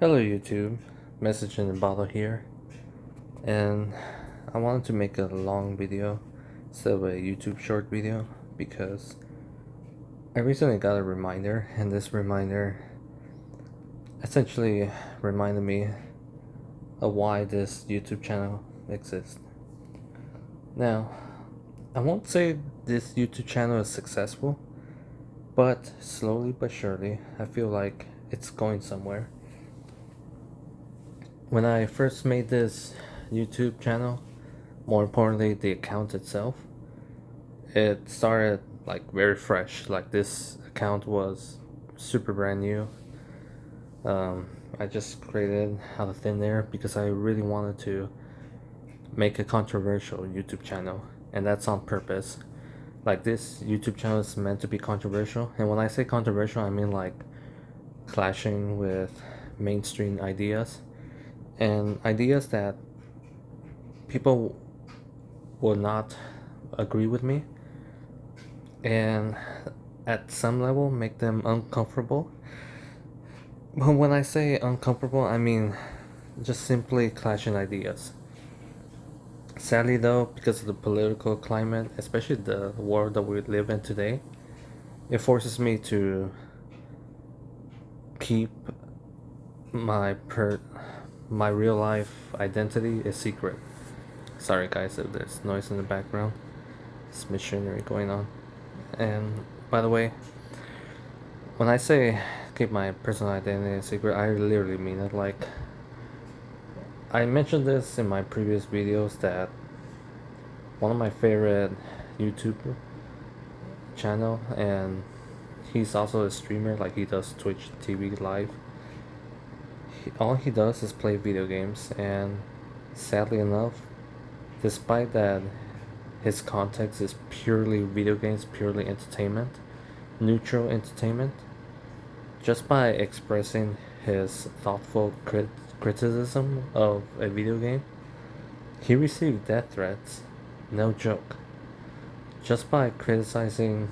Hello YouTube, message in the bottle here, and I wanted to make a long video instead of a YouTube short video because I recently got a reminder, and this reminder essentially reminded me of why this YouTube channel exists. Now, I won't say this YouTube channel is successful, but slowly but surely I feel like it's going somewhere. When I first made this YouTube channel, more importantly the account itself, it started like very fresh. Like this account was super brand new. I just created out of thin air because I really wanted to make a controversial YouTube channel, and that's on purpose. Like this YouTube channel is meant to be controversial, and when I say controversial I mean like clashing with mainstream ideas and ideas that people will not agree with me, and at some level make them uncomfortable. But when I say uncomfortable, I mean just simply clashing ideas. Sadly though, because of the political climate, especially the world that we live in today, it forces me to keep my my real life identity a secret. Sorry guys if there's noise in the background. It's machinery going on. And by the way, when I say keep my personal identity a secret, I literally mean it. Like, I mentioned this in my previous videos that one of my favorite YouTube channel, and he's also a streamer, like he does Twitch TV live. All he does is play video games, and sadly enough, despite that his context is purely video games, purely entertainment, neutral entertainment, just by expressing his thoughtful criticism of a video game, he received death threats. No joke. Just by criticizing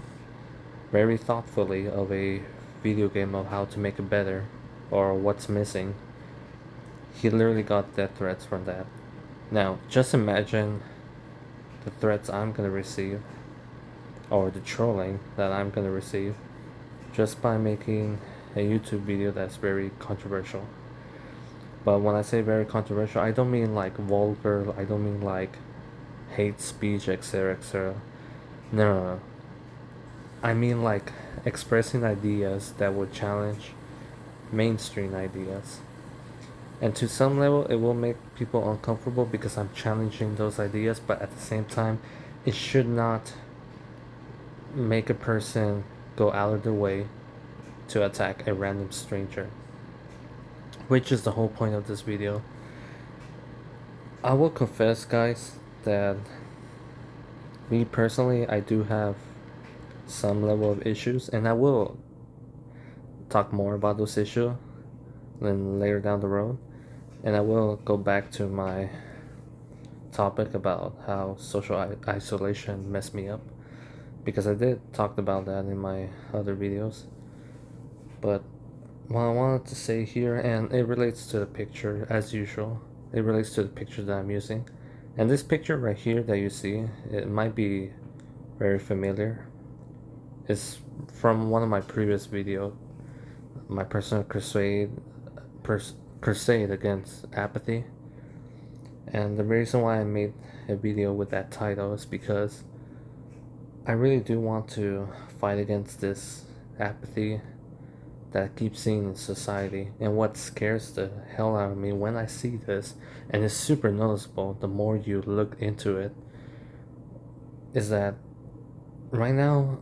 very thoughtfully of a video game of how to make it better or what's missing, he literally got death threats from that. Now, just imagine the threats I'm gonna receive, or the trolling that I'm gonna receive, just by making a YouTube video that's very controversial. But when I say very controversial, I don't mean like vulgar, I don't mean like hate speech, etc., etc. No. I mean like expressing ideas that would challenge mainstream ideas. And to some level, it will make people uncomfortable because I'm challenging those ideas, but at the same time, it should not make a person go out of their way to attack a random stranger, which is the whole point of this video. I will confess, guys, that me personally, I do have some level of issues, and I will talk more about those issues then later down the road, and I will go back to my topic about how social isolation messed me up, because I did talk about that in my other videos. But what I wanted to say here, and it relates to the picture as usual, it relates to the picture that I'm using. And this picture right here that you see, it might be very familiar. It's from one of my previous videos, my personal crusade against apathy. And the reason why I made a video with that title is because I really do want to fight against this apathy that I keep seeing in society. And what scares the hell out of me when I see this, and it's super noticeable the more you look into it, is that right now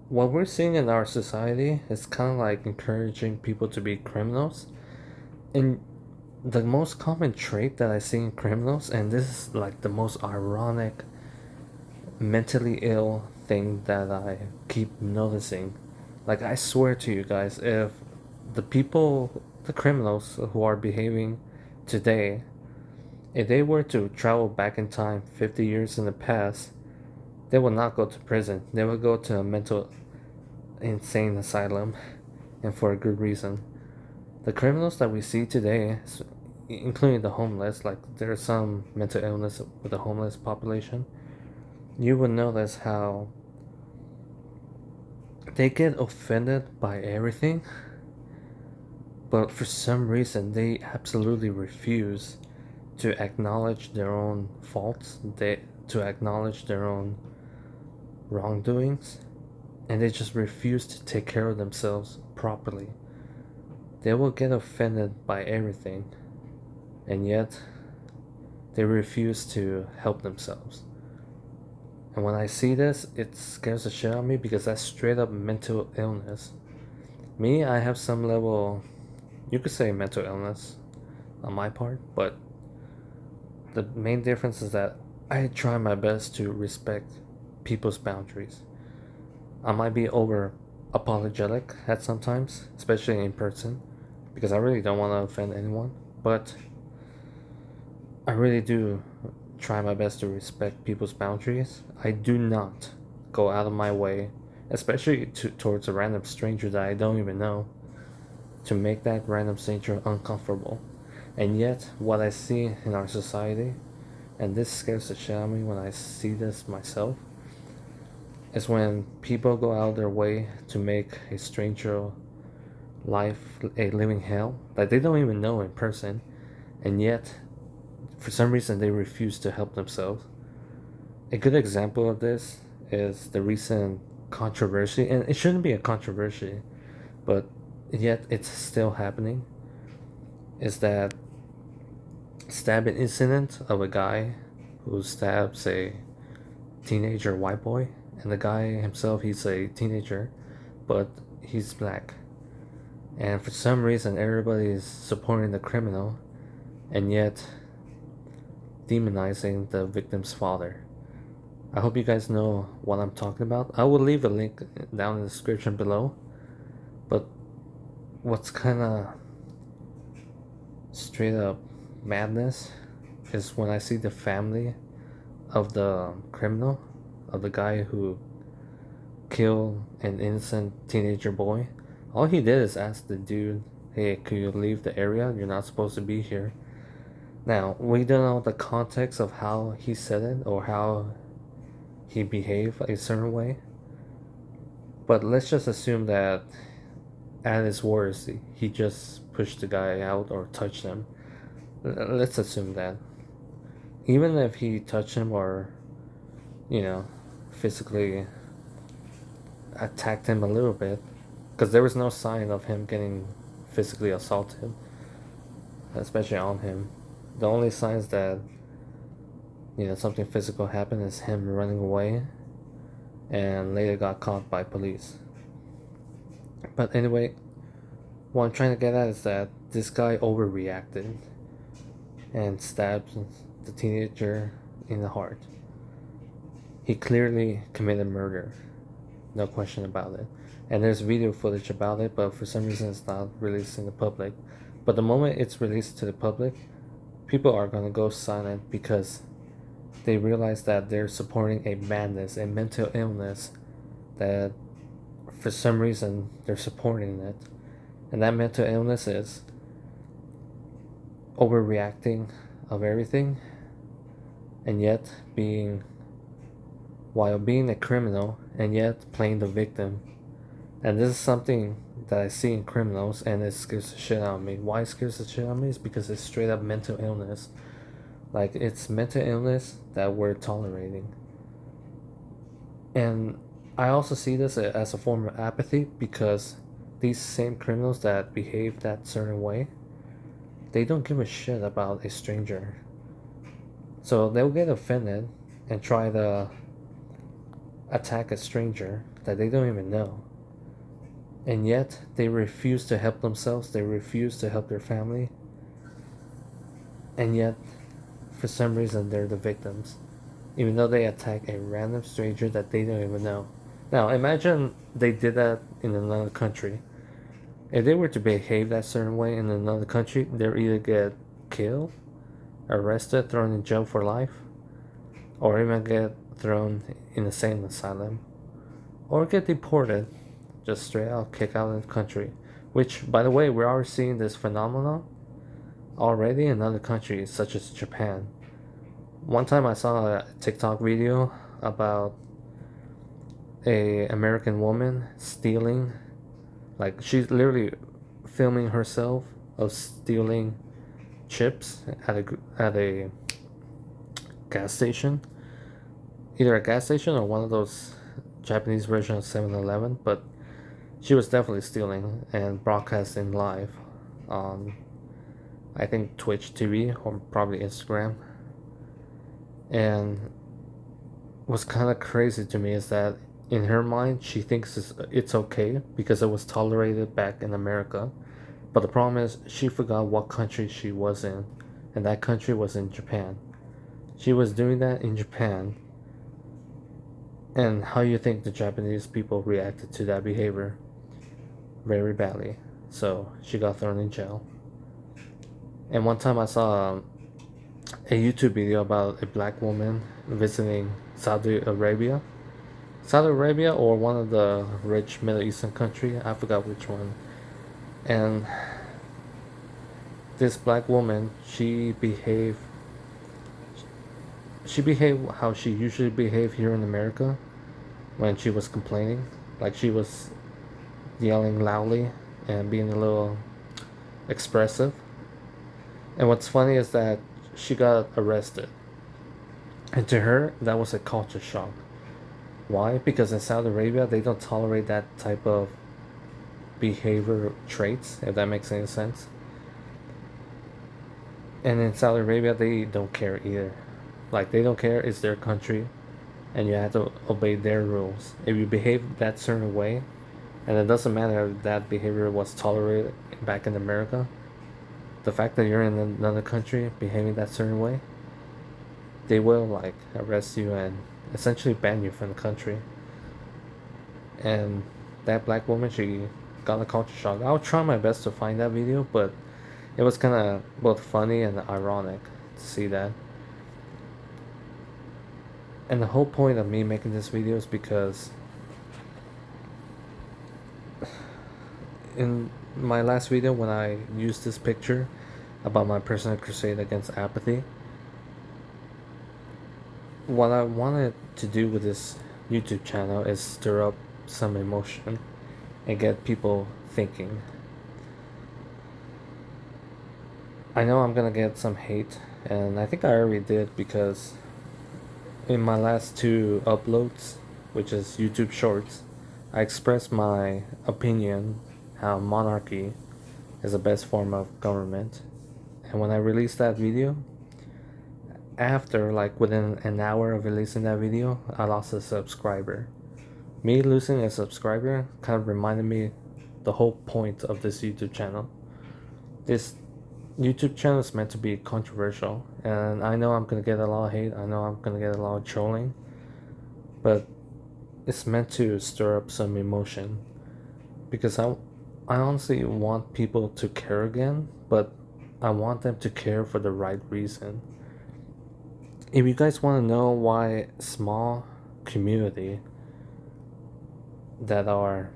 what we're seeing in our society is kind of like encouraging people to be criminals. And the most common trait that I see in criminals, and this is like the most ironic, mentally ill thing that I keep noticing. Like, I swear to you guys, if the criminals who are behaving today, if they were to travel back in time 50 years in the past, they would not go to prison. They would go to a mental insane asylum, and for a good reason. The criminals that we see today, including the homeless, like there's some mental illness with the homeless population, you will notice how they get offended by everything, but for some reason they absolutely refuse to acknowledge their own faults, to acknowledge their own wrongdoings, and they just refuse to take care of themselves properly. They will get offended by everything, and yet they refuse to help themselves. And when I see this, it scares the shit out of me because that's straight up mental illness. Me, I have some level, you could say mental illness on my part, but the main difference is that I try my best to respect people's boundaries. I might be over apologetic at sometimes, especially in person, because I really don't want to offend anyone, but I really do try my best to respect people's boundaries. I do not go out of my way, especially towards a random stranger that I don't even know, to make that random stranger uncomfortable. And yet, what I see in our society, and this scares the shit out of me when I see this myself, is when people go out of their way to make a stranger life a living hell that they don't even know in person, and yet for some reason they refuse to help themselves. A good example of this is the recent controversy, and it shouldn't be a controversy, but yet it's still happening, is that stabbing incident of a guy who stabs a teenager white boy, and the guy himself, he's a teenager, but he's black. And for some reason everybody is supporting the criminal and yet demonizing the victim's father. I hope you guys know what I'm talking about. I will leave a link down in the description below. But what's kind of straight up madness is when I see the family of the criminal, of the guy who killed an innocent teenager boy. All he did is ask the dude, hey, could you leave the area? You're not supposed to be here. Now, we don't know the context of how he said it or how he behaved a certain way, but let's just assume that at his worst, he just pushed the guy out or touched him. Let's assume that. Even if he touched him or, physically attacked him a little bit, because there was no sign of him getting physically assaulted, especially on him. The only signs that something physical happened is him running away and later got caught by police. But anyway, what I'm trying to get at is that this guy overreacted and stabbed the teenager in the heart. He clearly committed murder, no question about it. And there's video footage about it, but for some reason it's not released in the public. But the moment it's released to the public, people are going to go silent because they realize that they're supporting a madness, a mental illness, that for some reason they're supporting it. And that mental illness is overreacting of everything, and yet while being a criminal, and yet playing the victim. And this is something that I see in criminals, and it scares the shit out of me. Why it scares the shit out of me is because it's straight up mental illness. Like, it's mental illness that we're tolerating. And I also see this as a form of apathy, because these same criminals that behave that certain way, they don't give a shit about a stranger. So they'll get offended and try to attack a stranger that they don't even know. And yet they refuse to help themselves, they refuse to help their family. And yet, for some reason, they're the victims, even though they attack a random stranger that they don't even know. Now, imagine they did that in another country. If they were to behave that certain way in another country, they'll either get killed, arrested, thrown in jail for life, or even get thrown in a insane asylum, or get deported, just straight out, kicked out of the country. Which, by the way, we're already seeing this phenomenon already in other countries such as Japan. One time I saw a TikTok video about a American woman stealing, like she's literally filming herself of stealing chips at a gas station, either a gas station or one of those Japanese version of 7-Eleven. But she was definitely stealing and broadcasting live on, I think, Twitch TV or probably Instagram. And what's kind of crazy to me is that in her mind, she thinks it's okay because it was tolerated back in America. But the problem is, she forgot what country she was in, and that country was in Japan. She was doing that in Japan, and how you think the Japanese people reacted to that behavior? Very badly. So she got thrown in jail. And one time I saw a YouTube video about a black woman visiting Saudi Arabia. Saudi Arabia or one of the rich Middle Eastern country, I forgot which one. And this black woman, she behaved how she usually behaved here in America when she was complaining. Like she was yelling loudly and being a little expressive. And what's funny is that she got arrested. And to her, that was a culture shock. Why? Because in Saudi Arabia, they don't tolerate that type of behavior traits, if that makes any sense. And in Saudi Arabia, they don't care either. Like, they don't care, it's their country, and you have to obey their rules. If you behave that certain way, and it doesn't matter if that behavior was tolerated back in America, the fact that you're in another country behaving that certain way, they will like arrest you and essentially ban you from the country. And that black woman, she got a culture shock. I'll try my best to find that video, but it was kind of both funny and ironic to see that. And the whole point of me making this video is because in my last video when I used this picture about my personal crusade against apathy, what I wanted to do with this YouTube channel is stir up some emotion and get people thinking. I know I'm gonna get some hate, and I think I already did, because in my last two uploads, which is YouTube Shorts, I expressed my opinion how monarchy is the best form of government. And when I released that video, after like within an hour of releasing that video, I lost a subscriber. Me losing a subscriber kind of reminded me the whole point of this YouTube channel. This YouTube channel is meant to be controversial, and I know I'm gonna get a lot of hate, I know I'm gonna get a lot of trolling, but it's meant to stir up some emotion, because I honestly want people to care again, but I want them to care for the right reason. If you guys want to know why small community that are,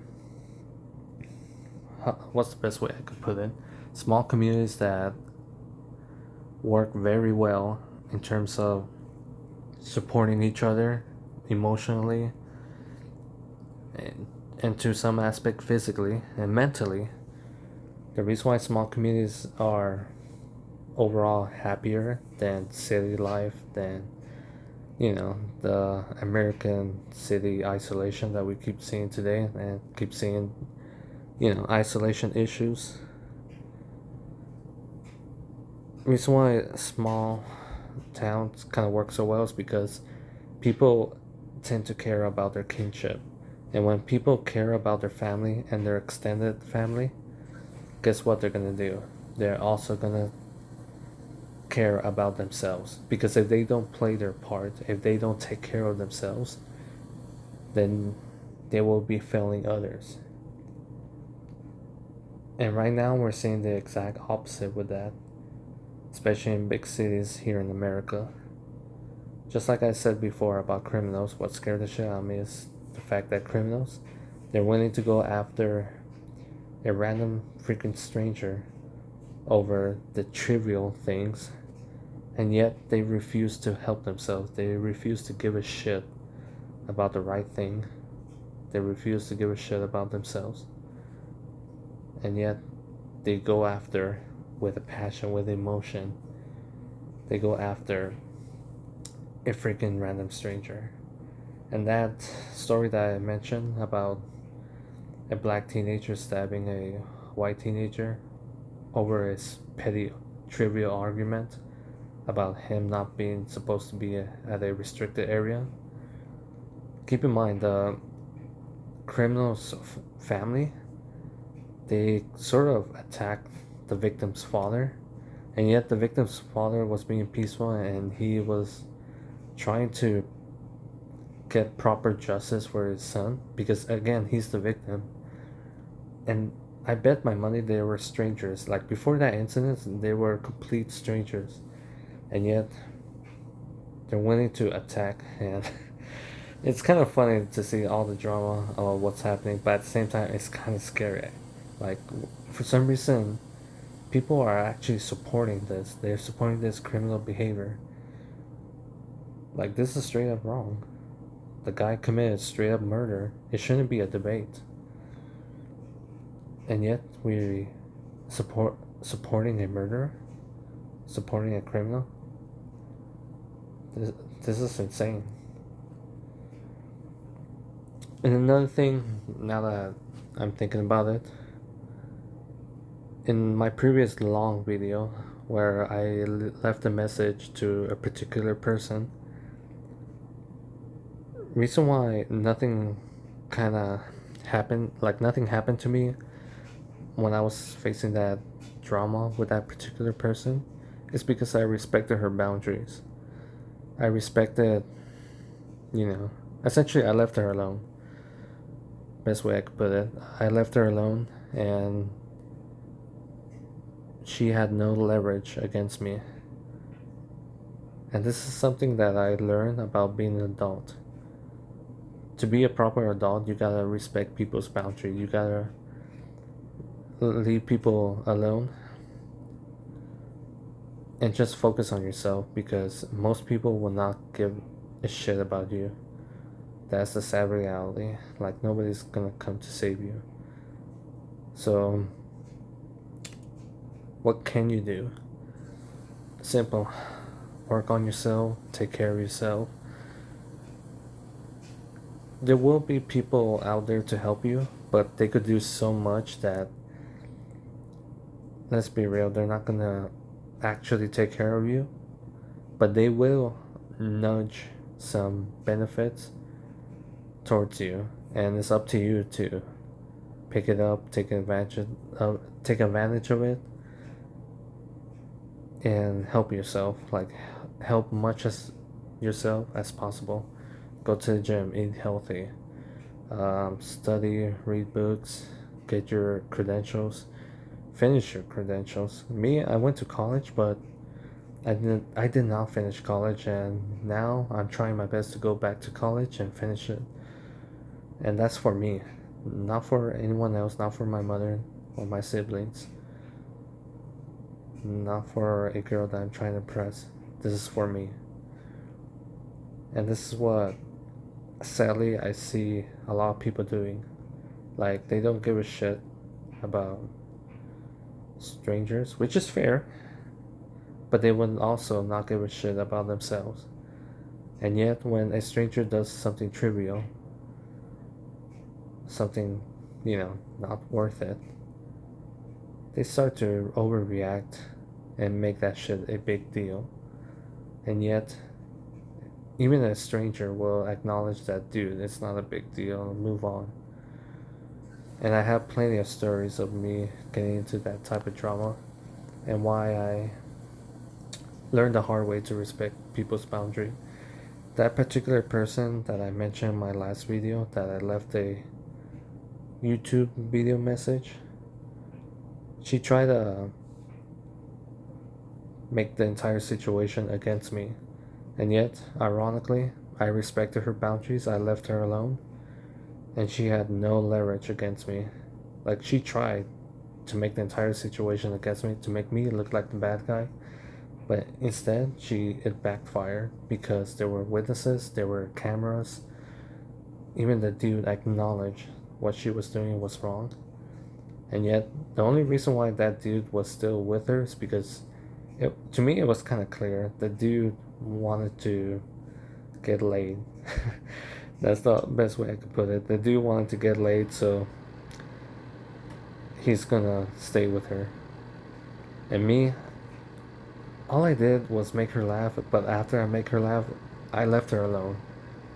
what's the best way I could put it? Small communities that work very well in terms of supporting each other emotionally and to some aspect physically and mentally. The reason why small communities are overall happier than city life, than the American city isolation that we keep seeing today, and keep seeing isolation issues. The reason why small towns kind of work so well is because people tend to care about their kinship, and when people care about their family and their extended family, guess what they're gonna do? They're also gonna care about themselves, because if they don't play their part, if they don't take care of themselves, then they will be failing others. And right now we're seeing the exact opposite with that, especially in big cities here in America. Just like I said before about criminals, what scared the shit out of me is the fact that criminals, they're willing to go after a random freaking stranger over the trivial things, and yet they refuse to help themselves. They refuse to give a shit about the right thing. They refuse to give a shit about themselves. And yet they go after, with a passion, with emotion, they go after a freaking random stranger. And that story that I mentioned about a black teenager stabbing a white teenager over a petty trivial argument about him not being supposed to be at a restricted area. Keep in mind, the criminal's family, they sort of attacked the victim's father, and yet the victim's father was being peaceful and he was trying to get proper justice for his son, because again, he's the victim. And I bet my money they were strangers. Like before that incident, they were complete strangers, and yet they're willing to attack. And it's kind of funny to see all the drama of what's happening, but at the same time, it's kind of scary. Like for some reason, people are actually supporting this. They're supporting this criminal behavior. Like this is straight up wrong. The guy committed straight up murder. It shouldn't be a debate. And yet we supporting a murderer, supporting a criminal. This is insane. And another thing, now that I'm thinking about it, in my previous long video where I left a message to a particular person, reason why nothing kind of happened, like nothing happened to me when I was facing that drama with that particular person, is because I respected her boundaries. I respected, essentially I left her alone. Best way I could put it. I left her alone, and she had no leverage against me. And this is something that I learned about being an adult. To be a proper adult, you gotta respect people's boundaries. You gotta leave people alone and just focus on yourself, because most people will not give a shit about you. That's the sad reality. Like nobody's gonna come to save you. So what can you do? Simple. Work on yourself, take care of yourself. There will be people out there to help you, but they could do so much that, let's be real, they're not gonna actually take care of you, but they will nudge some benefits towards you, and it's up to you to pick it up, take advantage of it, and help yourself. Like help much as yourself as possible. Go to the gym, eat healthy, study, read books, get your credentials, finish your credentials. Me, I went to college, but I did not finish college, and now I'm trying my best to go back to college and finish it. And that's for me, not for anyone else, not for my mother or my siblings, not for a girl that I'm trying to impress. This is for me. And this is what, sadly, I see a lot of people doing. Like, they don't give a shit about strangers, which is fair, but they would also not give a shit about themselves. And yet, when a stranger does something trivial, something, not worth it, they start to overreact and make that shit a big deal. And yet, even a stranger will acknowledge that, dude, it's not a big deal, move on. And I have plenty of stories of me getting into that type of drama, and why I learned the hard way to respect people's boundary. That particular person that I mentioned in my last video, that I left a YouTube video message, she tried to make the entire situation against me. And yet, ironically, I respected her boundaries, I left her alone, and she had no leverage against me. Like, she tried to make the entire situation against me, to make me look like the bad guy. But instead, it backfired because there were witnesses, there were cameras. Even the dude acknowledged what she was doing was wrong. And yet, the only reason why that dude was still with her is because, to me, it was kind of clear. The dude wanted to get laid. That's the best way I could put it. The dude wanted to get laid, so he's gonna stay with her. And me, all I did was make her laugh, but after I make her laugh, I left her alone.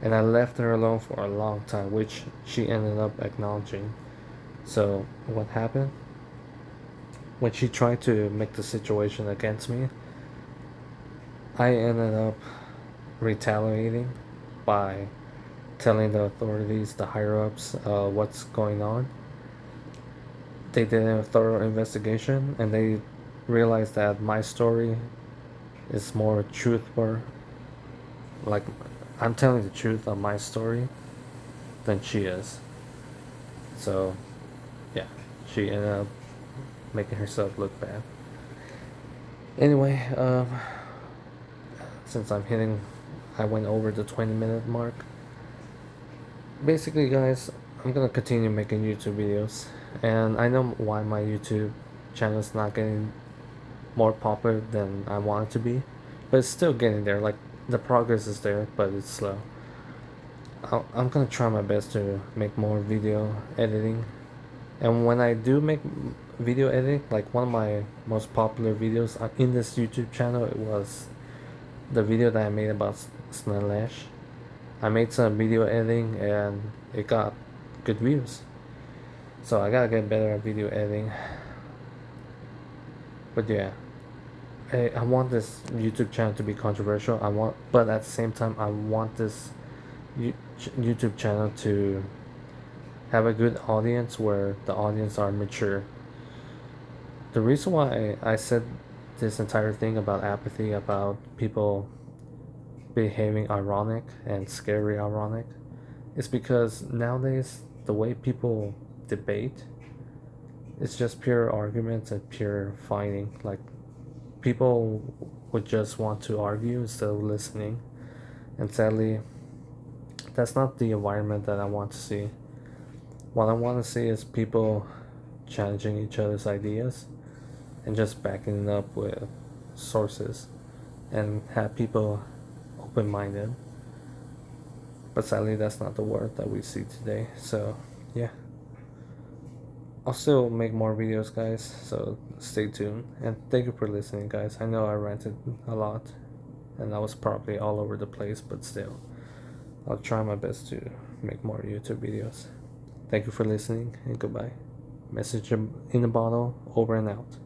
And I left her alone for a long time, which she ended up acknowledging. So, what happened? When she tried to make the situation against me, I ended up retaliating by telling the authorities, the higher ups, what's going on. They did a thorough investigation and they realized that my story is more truthful. Like, I'm telling the truth on my story than she is. So, yeah, she ended up making herself look bad. Anyway, since I went over the 20-minute mark. Basically, guys, I'm gonna continue making YouTube videos, and I know why my YouTube channel is not getting more popular than I want it to be, but it's still getting there. Like, the progress is there, but it's slow. I'm gonna try my best to make more video editing, and when I do make video editing, like one of my most popular videos in this YouTube channel, it was the video that I made about Snelash. I made some video editing and it got good views. So I gotta get better at video editing. But yeah, I want this YouTube channel to be controversial. But at the same time, I want this YouTube channel to have a good audience where the audience are mature. The reason why I said this entire thing about apathy, about people behaving ironic and scary ironic, is because nowadays the way people debate, it's just pure arguments and pure fighting. Like, people would just want to argue instead of listening, and sadly that's not the environment that I want to see. What I want to see is people challenging each other's ideas and just backing it up with sources, and have people open-minded. But sadly, that's not the world that we see today. So yeah, I'll still make more videos, guys, so stay tuned. And thank you for listening, guys. I know I ranted a lot and I was probably all over the place, but still, I'll try my best to make more YouTube videos. Thank you for listening, and goodbye. Message in a bottle, over and out.